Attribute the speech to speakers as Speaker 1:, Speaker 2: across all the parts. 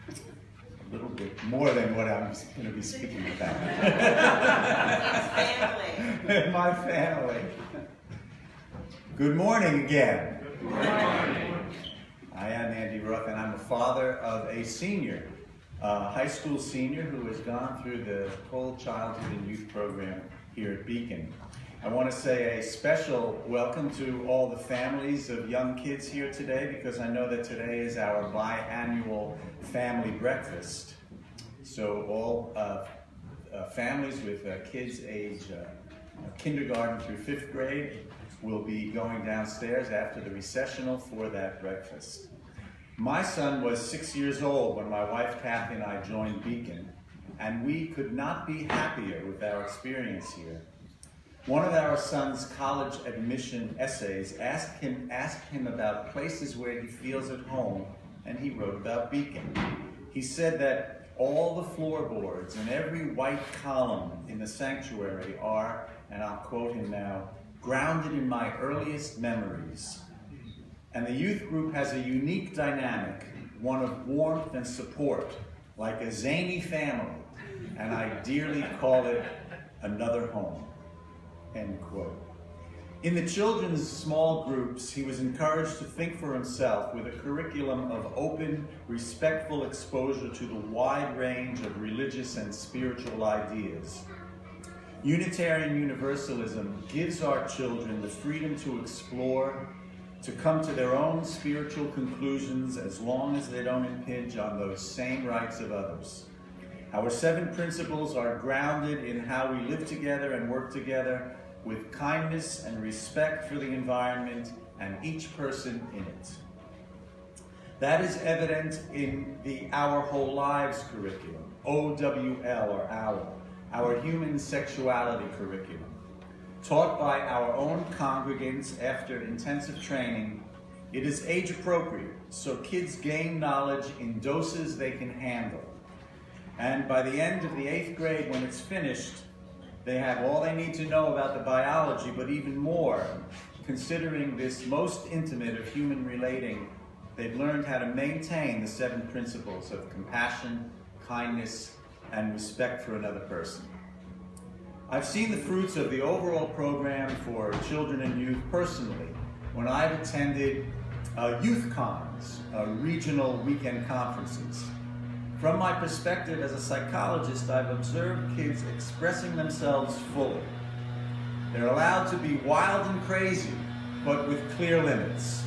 Speaker 1: A little bit more than what I'm going to be speaking about.
Speaker 2: Family.
Speaker 1: My family. Good morning again.
Speaker 2: Good morning.
Speaker 1: I am Andy Roth, and I'm the father of a senior, high school senior who has gone through the whole childhood and youth program here at Beacon. I want to say a special welcome to all the families of young kids here today, because I know that today is our biannual family breakfast. So all families with kids age kindergarten through 5th grade will be going downstairs after the recessional for that breakfast. My son was 6 years old when my wife Kathy and I joined Beacon, and we could not be happier with our experience here. One of our son's college admission essays asked him about places where he feels at home, and he wrote about Beacon. He said that all the floorboards and every white column in the sanctuary are, and I'll quote him now, grounded in my earliest memories. And the youth group has a unique dynamic, one of warmth and support, like a zany family, and I dearly call it another home. End quote. In the children's small groups, he was encouraged to think for himself with a curriculum of open, respectful exposure to the wide range of religious and spiritual ideas. Unitarian Universalism gives our children the freedom to explore, to come to their own spiritual conclusions as long as they don't impinge on those same rights of others. Our 7 principles are grounded in how we live together and work together with kindness and respect for the environment and each person in it. That is evident in the Our Whole Lives curriculum, OWL or our human sexuality curriculum. Taught by our own congregants after intensive training, it is age appropriate, so kids gain knowledge in doses they can handle. And by the end of the 8th grade, when it's finished, they have all they need to know about the biology, but even more, considering this most intimate of human relating, they've learned how to maintain the 7 principles of compassion, kindness, and respect for another person. I've seen the fruits of the overall program for children and youth personally when I've attended youth cons, regional weekend conferences. From my perspective as a psychologist, I've observed kids expressing themselves fully. They're allowed to be wild and crazy, but with clear limits.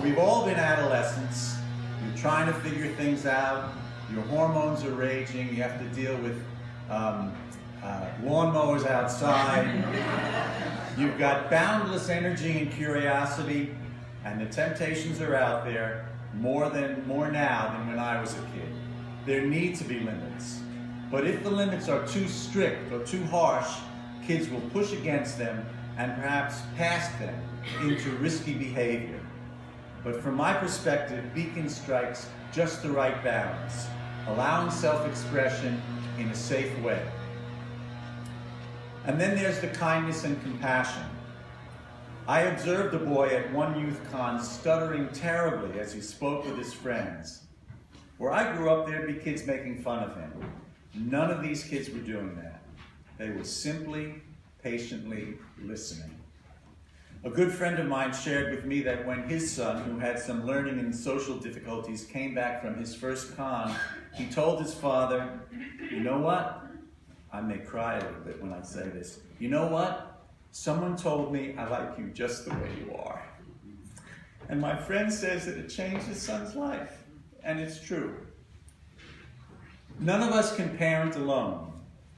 Speaker 1: We've all been adolescents. You're trying to figure things out. Your hormones are raging. You have to deal with lawnmowers outside. You've got boundless energy and curiosity, and the temptations are out there. More now than when I was a kid. There need to be limits. But if the limits are too strict or too harsh, kids will push against them and perhaps pass them into risky behavior. But from my perspective, Beacon strikes just the right balance, allowing self-expression in a safe way. And then there's the kindness and compassion. I observed a boy at one youth con stuttering terribly as he spoke with his friends. Where I grew up, there'd be kids making fun of him. None of these kids were doing that. They were simply, patiently listening. A good friend of mine shared with me that when his son, who had some learning and social difficulties, came back from his first con, he told his father, "You know what?" I may cry a little bit when I say this. "You know what? Someone told me I like you just the way you are." And my friend says that it changed his son's life, and it's true. None of us can parent alone.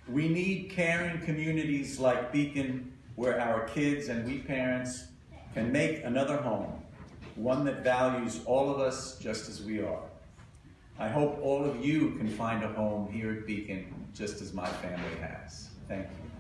Speaker 1: We need caring communities like Beacon, where our kids and we parents can make another home, one that values all of us just as we are. I hope all of you can find a home here at Beacon, just as my family has. Thank you.